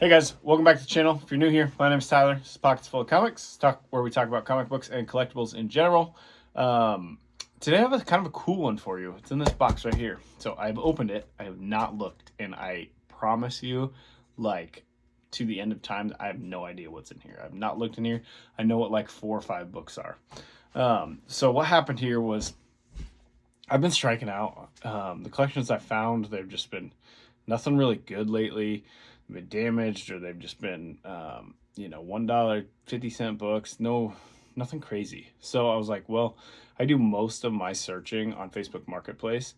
Hey guys, welcome back to the channel. If you're new here, my name is Tyler. This is Pockets Full of Comics, where we talk about comic books and collectibles in general. Today I have a kind of a cool one for you. It's in this box right here. So I've opened it. I have not looked, and I promise you, like, to the end of time, I have no idea what's in here. I've not looked in here. I know what like 4 or 5 books are. So what happened here was I've been striking out. The collections I found, they've just been nothing really good lately. They've been damaged, or they've just been $1.50 books. Nothing crazy. So I was like, well, I do most of my searching on Facebook Marketplace,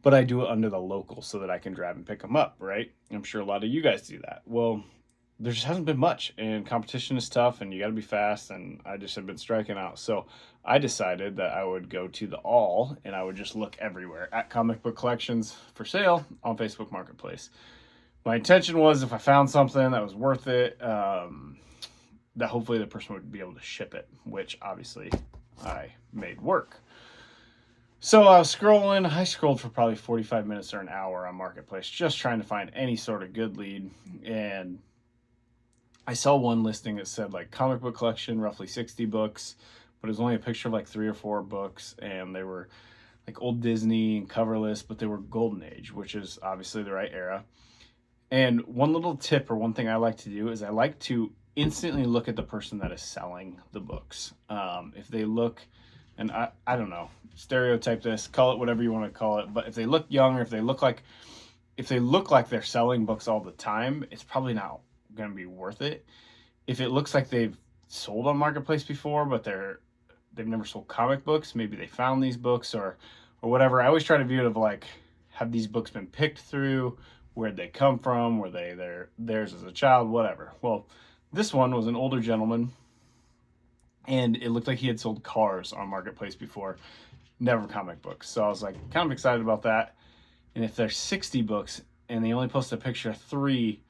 but I do it under the local so that I can grab and pick them up, right? I'm sure a lot of you guys do that. Well, there just hasn't been much, and competition is tough, and you got to be fast, and I just have been striking out. So I decided that I would go to the All, and I would just look everywhere at comic book collections for sale on Facebook Marketplace. My intention was, if I found something that was worth it, that hopefully the person would be able to ship it, which obviously I made work. So I was scrolling. I scrolled for probably 45 minutes or an hour on Marketplace, just trying to find any sort of good lead. And I saw one listing that said like comic book collection, roughly 60 books, but it was only a picture of like 3 or 4 books, and they were like old Disney and coverless, but they were Golden Age, which is obviously the right era. And one little tip, or one thing I like to do, is I like to instantly look at the person that is selling the books. If they look, and I don't know, stereotype this, call it whatever you want to call it, but if they look young, or if they look like they're selling books all the time, it's probably not going to be worth it. If it looks like they've sold on Marketplace before, but they've never sold comic books, maybe they found these books or whatever. I always try to view it of like, have these books been picked through? Where'd they come from? Were they theirs as a child? Whatever. Well, this one was an older gentleman, and it looked like he had sold cars on Marketplace before, never comic books. So I was like kind of excited about that. And if there's 60 books and they only post a picture of 3,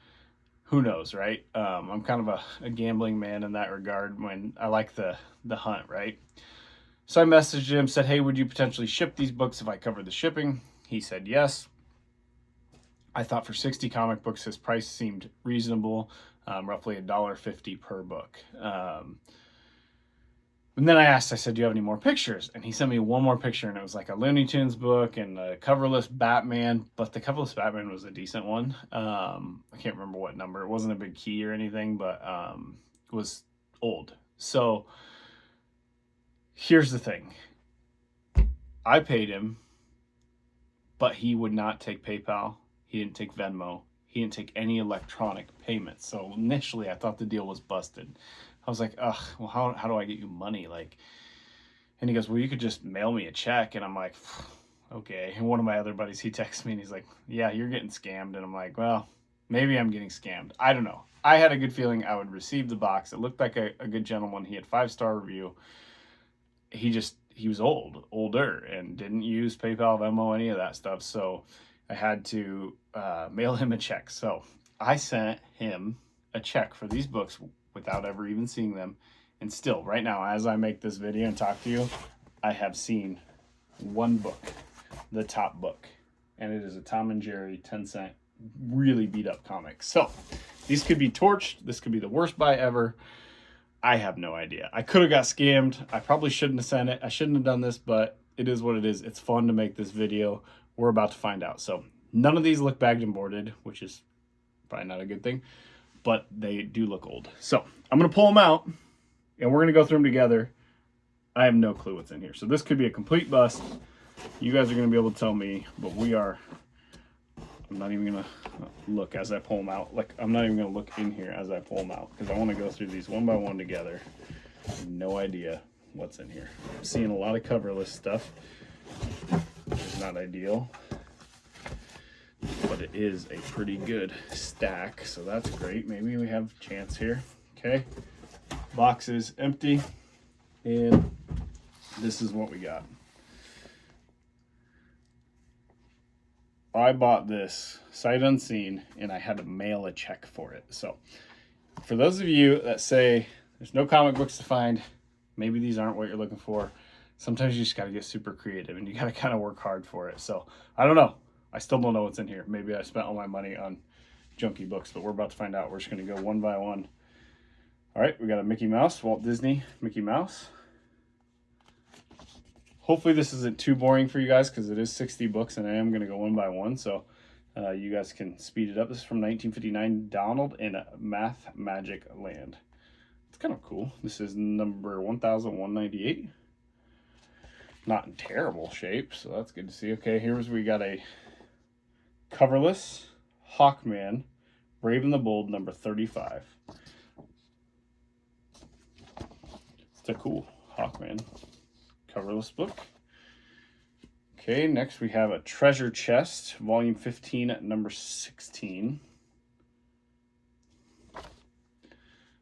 who knows, right? I'm kind of a gambling man in that regard, when I like the hunt, right? So I messaged him, said, hey, would you potentially ship these books if I covered the shipping? He said yes. I thought for 60 comic books, his price seemed reasonable, roughly $1.50 per book. And then I said, do you have any more pictures? And he sent me one more picture, and it was like a Looney Tunes book and a coverless Batman, but the coverless Batman was a decent one. I can't remember what number. It wasn't a big key or anything, but it was old. So here's the thing. I paid him, but he would not take PayPal. He didn't take Venmo. He didn't take any electronic payments. So initially I thought the deal was busted. I was like, ugh, well, how do I get you money? Like, and he goes, well, you could just mail me a check. And I'm like, okay. And one of my other buddies, he texts me and he's like, yeah, you're getting scammed. And I'm like, well, maybe I'm getting scammed. I don't know. I had a good feeling I would receive the box. It looked like a good gentleman. He had 5-star review. He was older, and didn't use PayPal, Venmo, any of that stuff. So I had to mail him a check. So I sent him a check for these books without ever even seeing them. And still, right now, as I make this video and talk to you, I have seen one book, the top book. And it is a Tom and Jerry 10-cent, really beat up comic. So these could be torched. This could be the worst buy ever. I have no idea. I could have got scammed. I probably shouldn't have sent it. I shouldn't have done this, but it is what it is. It's fun to make this video. We're about to find out. So none of these look bagged and boarded, which is probably not a good thing, but they do look old. So I'm going to pull them out, and we're going to go through them together. I have no clue what's in here. So this could be a complete bust. You guys are going to be able to tell me, but I'm not even going to look as I pull them out. Like, I'm not even going to look in here as I pull them out, because I want to go through these one by one together. I have no idea what's in here. I'm seeing a lot of coverless stuff, which is not ideal, but it is a pretty good stack, so that's great. Maybe we have a chance here. Okay, box is empty, and this is what we got. I bought this sight unseen, and I had to mail a check for it. So for those of you that say there's no comic books to find, maybe these aren't what you're looking for, sometimes you just got to get super creative, and you got to kind of work hard for it. So I don't know. I still don't know what's in here. Maybe I spent all my money on junky books, but we're about to find out. We're just going to go one by one. All right, we got a Mickey Mouse, Walt Disney Mickey Mouse. Hopefully this isn't too boring for you guys because it is 60 books and I am going to go one by one, so you guys can speed it up. This is from 1959, Donald in Math Magic Land. It's kind of cool. This is number 1198. Not in terrible shape, so that's good to see. Okay, here's we got a coverless Hawkman, Brave and the Bold, number 35. It's a cool Hawkman coverless book. Okay, next we have a Treasure Chest, volume 15, number 16.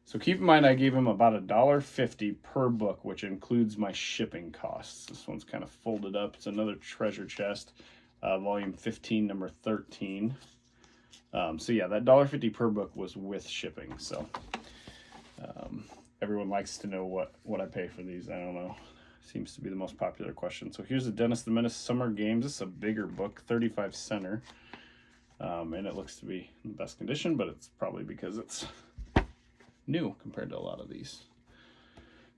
So keep in mind I gave him about $1.50 per book, which includes my shipping costs. This one's kind of folded up. It's another Treasure Chest, volume 15, number 13. So yeah, that $1.50 per book was with shipping. So everyone likes to know what I pay for these. I don't know. Seems to be the most popular question. So here's the Dennis the Menace Summer Games. This is a bigger book, 35 center. And it looks to be in the best condition, but it's probably because it's new compared to a lot of these.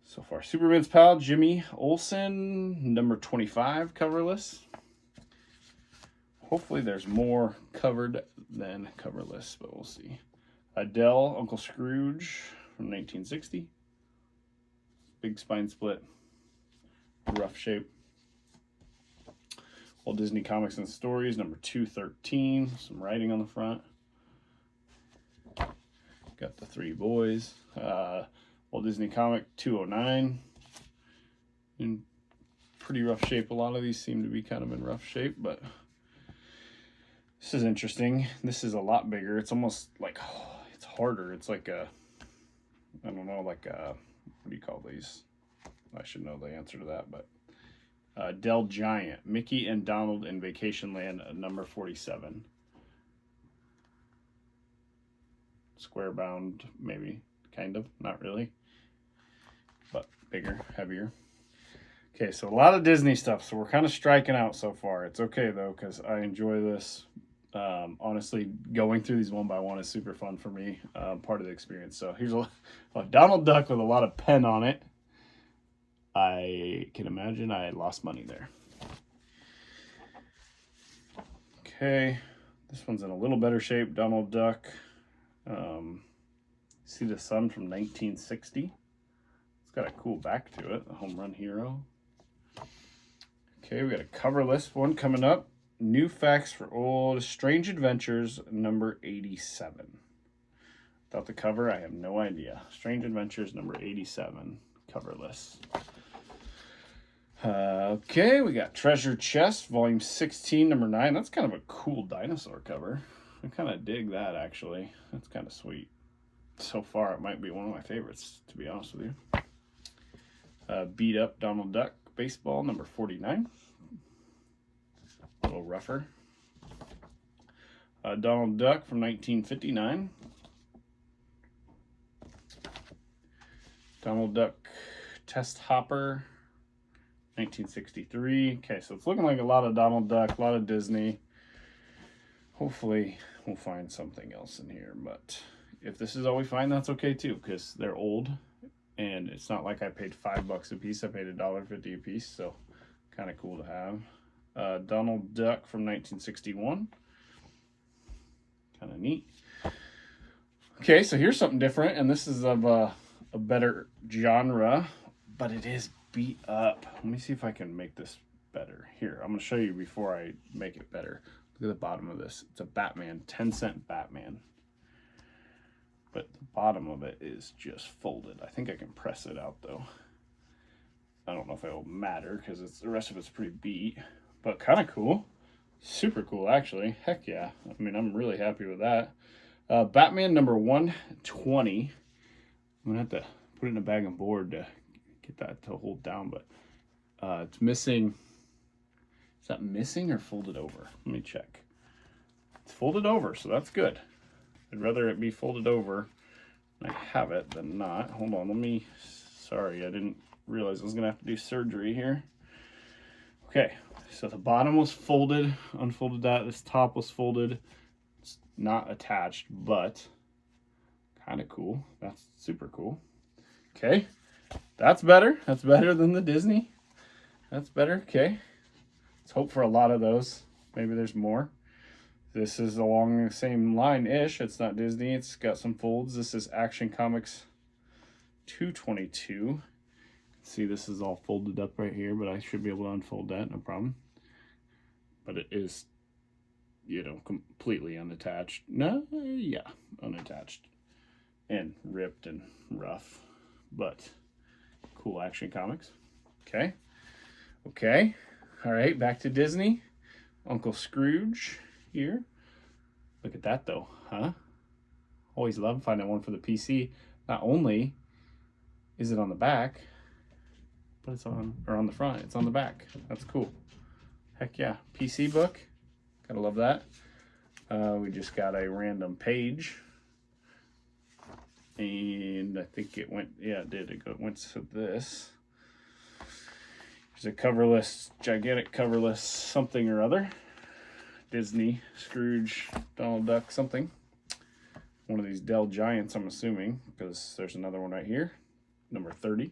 So far, Superman's pal, Jimmy Olsen, number 25, coverless. Hopefully there's more covered than coverless, but we'll see. Adele, Uncle Scrooge from 1960. Big spine split. Rough shape. Walt Disney Comics and Stories, number 213. Some writing on the front. Got the Three Boys. Walt Disney Comic 209. In pretty rough shape. A lot of these seem to be kind of in rough shape, but this is interesting. This is a lot bigger. It's almost like, it's harder. It's like a, I don't know, like a, what do you call these? I should know the answer to that, but Del Giant, Mickey and Donald in Vacation Land, number 47. Square bound, maybe, kind of, not really, but bigger, heavier. Okay, so a lot of Disney stuff, so we're kind of striking out so far. It's okay though, because I enjoy this. Honestly, going through these one by one is super fun for me, part of the experience. So here's a Donald Duck with a lot of pen on it. I can imagine I lost money there. Okay, this one's in a little better shape, Donald Duck. See the Sun from 1960. It's got a cool back to it, the Home Run Hero. Okay, we got a coverless one coming up. New Facts for Old, Strange Adventures, number 87. Without the cover, I have no idea. Strange Adventures, number 87, coverless. Okay, we got Treasure Chest, volume 16, number 9. That's kind of a cool dinosaur cover. I kind of dig that, actually. That's kind of sweet. So far, it might be one of my favorites, to be honest with you. Beat Up Donald Duck Baseball, number 49. A little rougher. Donald Duck from 1959. Donald Duck Test Hopper, 1963. Okay, so it's looking like a lot of Donald Duck, a lot of Disney. Hopefully we'll find something else in here, but if this is all we find, that's okay too, because they're old, and it's not like I paid $5 a piece. I paid $1.50 a piece, so kind of cool to have. Donald Duck from 1961. Kind of neat. Okay, so here's something different, and this is of a better genre, but it is beat up. Let me see if I can make this better. Here, I'm going to show you before I make it better. Look at the bottom of this. It's a Batman, 10-cent Batman. But the bottom of it is just folded. I think I can press it out, though. I don't know if it will matter, because the rest of it's pretty beat. But kind of cool. Super cool, actually. Heck yeah. I mean, I'm really happy with that. Batman number 120. I'm going to have to put it in a bag and board to get that to hold down, but it's missing. Is that missing or folded over? Let me check. It's folded over, so that's good. I'd rather it be folded over and I have it than not. Hold on, sorry, I didn't realize I was gonna have to do surgery here. Okay, so the bottom was folded, unfolded that. This top was folded. not attached, but kind of cool. That's super cool. Okay, that's better. That's better than the Disney. That's better. Okay, let's hope for a lot of those. Maybe there's more. This is along the same line-ish. It's not Disney. It's got some folds. This is Action Comics 222. See, this is all folded up right here, but I should be able to unfold that, no problem. But it is, you know, completely unattached. No, yeah, unattached. And ripped and rough. But cool Action Comics. Okay. Okay. All right, back to Disney. Uncle Scrooge here. Look at that though, huh? Always love finding one for the PC. Not only is it on the back, but it's on the front. It's on the back. That's cool. Heck yeah. PC book. Gotta love that. We just got a random page. And I think it went, yeah, it did. It went to this. There's a coverless, gigantic coverless something or other. Disney, Scrooge, Donald Duck, something. One of these Dell Giants, I'm assuming, because there's another one right here, number 30.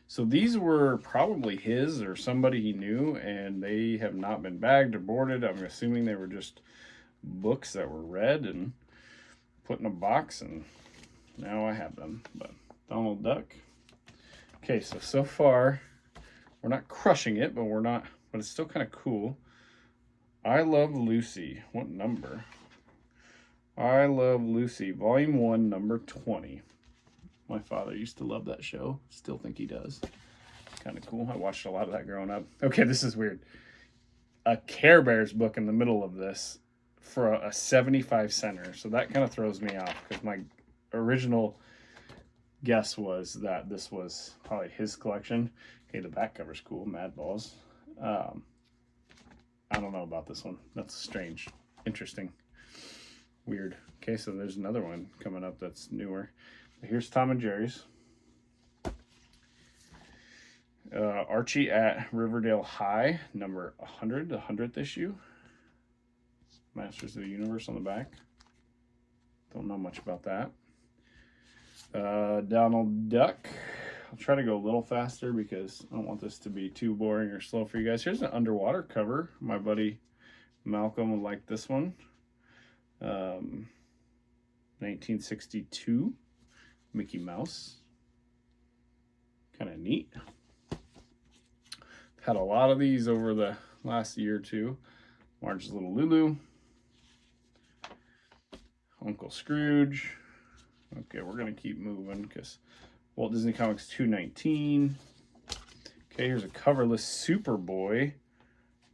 So these were probably his or somebody he knew, and they have not been bagged or boarded. I'm assuming they were just books that were read and put in a box, and now I have them. But Donald Duck. Okay, so far, we're not crushing it, but we're not, but it's still kind of cool. I Love Lucy. What number? I Love Lucy, Volume 1, number 20. My father used to love that show. Still think he does. Kind of cool. I watched a lot of that growing up. Okay, this is weird. A Care Bears book in the middle of this for a 75 center. So that kind of throws me off because my original guess was that this was probably his collection. Okay, the back cover's cool. Mad Balls. I don't know about this one. That's strange. Interesting. Weird. Okay, so there's another one coming up that's newer. Here's Tom and Jerry's. Archie at Riverdale High, number 100, the 100th issue. Masters of the Universe on the back. Don't know much about that. Donald Duck. I'll try to go a little faster because I don't want this to be too boring or slow for you guys. Here's an underwater cover. My buddy Malcolm would like this one. 1962. Mickey Mouse. Kind of neat. Had a lot of these over the last year or two. Marge's Little Lulu. Uncle Scrooge. Okay, we're going to keep moving because Walt Disney Comics 219. Okay, here's a coverless Superboy,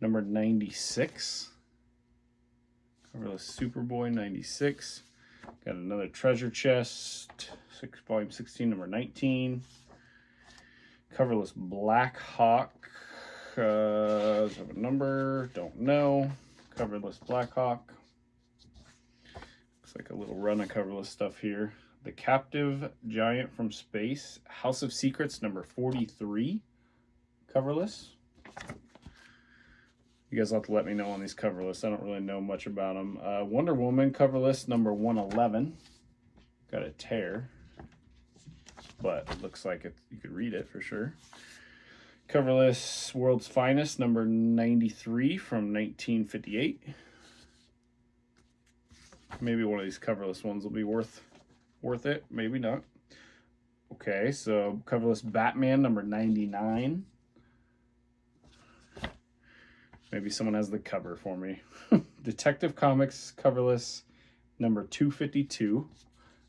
number 96. Coverless Superboy, 96. Got another treasure chest, volume 16, number 19. Coverless Black Hawk. Does it have a number? Don't know. Coverless Black Hawk. Looks like a little run of coverless stuff here. The Captive Giant from Space. House of Secrets, number 43. Coverless. You guys will have to let me know on these coverless. I don't really know much about them. Wonder Woman coverless, number 111. Got a tear, but it looks like you could read it for sure. Coverless World's Finest, number 93 from 1958. Maybe one of these coverless ones will be worth it. Maybe not. Okay, so coverless Batman, number 99. Maybe someone has the cover for me. Detective Comics coverless, number 252.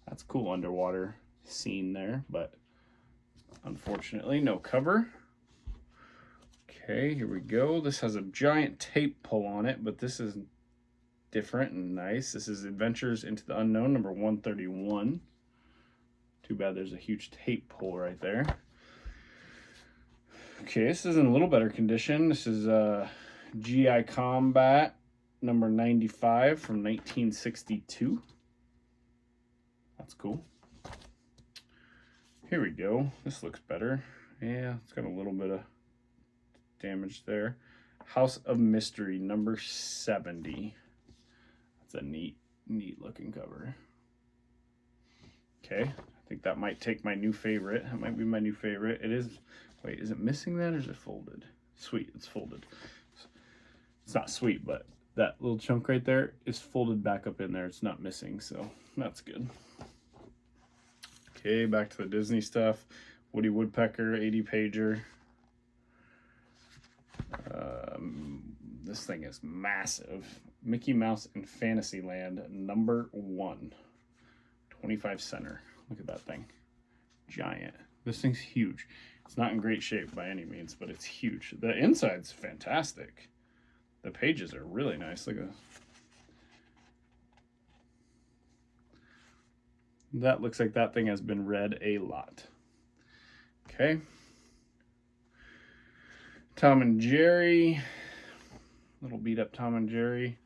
That's cool underwater scene there, but unfortunately no cover. Okay, here we go. This has a giant tape pull on it, but this is different and nice. This is Adventures into the Unknown, number 131. Too bad there's a huge tape pull right there. Okay, this is in a little better condition. This is GI Combat, number 95 from 1962. That's cool. Here we go. This looks better. Yeah, it's got a little bit of damage there. House of Mystery number 70. That's a neat looking cover. Okay, I think that might take my new favorite. That might be my new favorite. It is. Wait, is it missing that or is it folded? Sweet, it's folded. It's not sweet, but that little chunk right there is folded back up in there. It's not missing, so that's good. Okay, back to the Disney stuff. Woody Woodpecker, 80 pager. This thing is massive. Mickey Mouse in Fantasyland, number 1. 25 center. Look at that thing. Giant. This thing's huge. It's not in great shape by any means, but it's huge. The inside's fantastic. The pages are really nice. Look at that. Looks like that thing has been read a lot. Okay. Tom and Jerry. Little beat up Tom and Jerry.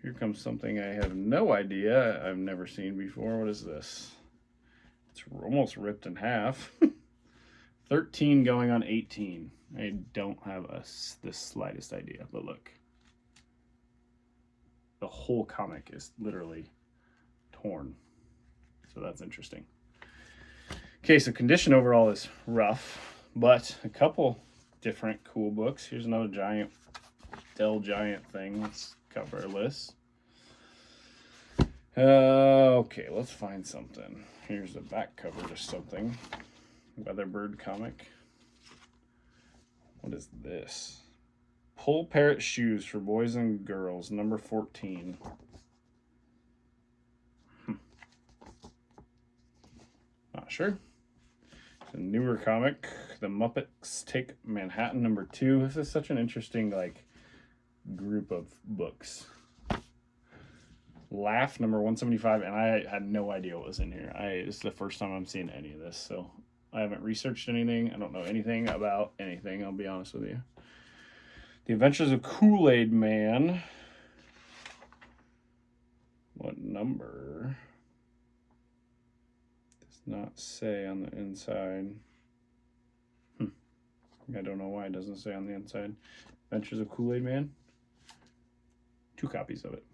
Here comes something I have no idea. I've never seen before. What is this? It's almost ripped in half. 13 going on 18. I don't have the slightest idea, but look. The whole comic is literally torn. So that's interesting. Okay, so condition overall is rough, but a couple different cool books. Here's another giant Dell Giant thing. Let's coverless. Okay, let's find something. Here's the back cover to something. Weatherbird comic. What is this? Pull Parrot Shoes for Boys and Girls, number 14. Not sure. It's a newer comic. The Muppets Take Manhattan, number 2. This is such an interesting, like, group of books. Laugh, number 175, and I had no idea what was in here. This is the first time I'm seeing any of this, so I haven't researched anything. I don't know anything about anything, I'll be honest with you. The Adventures of Kool-Aid Man. What number? Does not say on the inside. I don't know why it doesn't say on the inside. Adventures of Kool-Aid Man. 2 copies of it.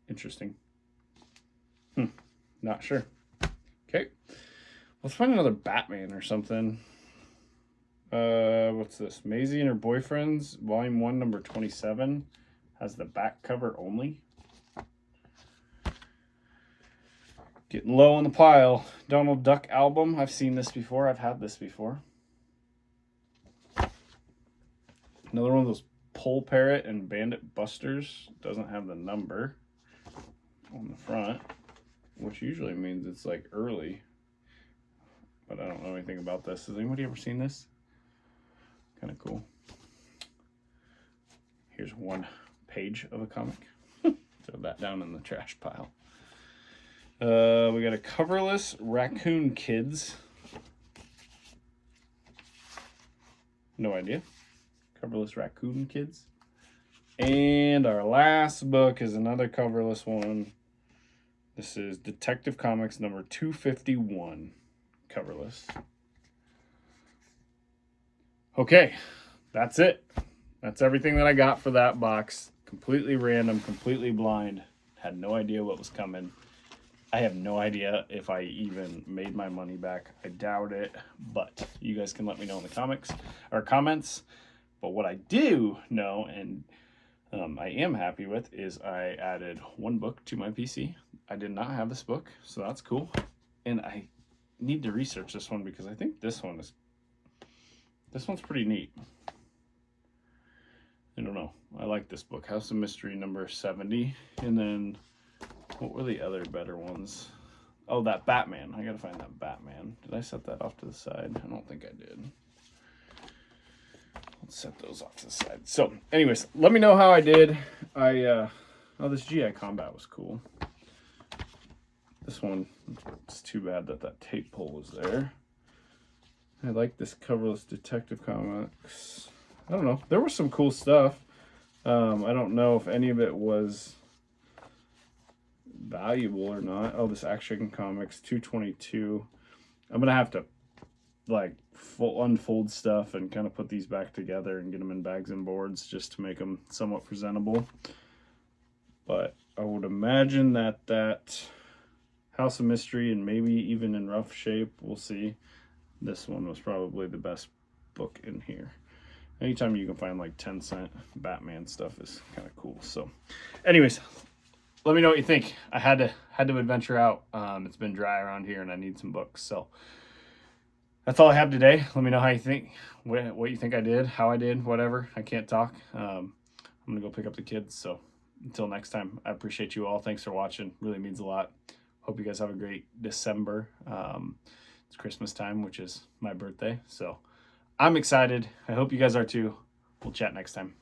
Interesting. Not sure. Okay. Let's find another Batman or something. What's this? Maisie and Her Boyfriends, Volume 1, number 27. Has the back cover only. Getting low on the pile. Donald Duck album. I've seen this before. I've had this before. Another one of those Pole Parrot and Bandit Busters. Doesn't have the number on the front, which usually means it's like early. But I don't know anything about this. Has anybody ever seen this? Kind of cool. Here's one page of a comic. Throw that down in the trash pile. We got a coverless Raccoon Kids. No idea. Coverless Raccoon Kids. And our last book is another coverless one. This is Detective Comics number 251. Coverless. Okay, that's it. That's everything that I got for that box. Completely random, completely blind. Had no idea what was coming. I have no idea if I even made my money back. I doubt it, but you guys can let me know in the comments. But what I do know, and I am happy with, is I added 1 book to my PC. I did not have this book, so that's cool. And I need to research this one because I think this one's pretty neat. I don't know. I like this book. House of Mystery number 70. And then, what were the other better ones? Oh, that Batman. I gotta find that Batman. Did I set that off to the side? I don't think I did. Let's set those off to the side. So, anyways, let me know how I did. Oh, this GI Combat was cool. This one, it's too bad that tape pull was there. I like this coverless Detective Comics. I don't know. There was some cool stuff. I don't know if any of it was valuable or not. Oh, this Action Comics 222. I'm going to have to like full unfold stuff and kind of put these back together and get them in bags and boards just to make them somewhat presentable. But I would imagine that House of Mystery, and maybe even in rough shape, we'll see, this one was probably the best book in here. Anytime you can find like 10-cent Batman stuff is kind of cool. So anyways, let me know what you think. I had to adventure out. It's been dry around here and I need some books. So that's all I have today. Let me know how you think, what you think I did, how I did, whatever. I can't talk. I'm going to go pick up the kids. So until next time, I appreciate you all. Thanks for watching. Really means a lot. Hope you guys have a great December. It's Christmas time, which is my birthday. So I'm excited. I hope you guys are too. We'll chat next time.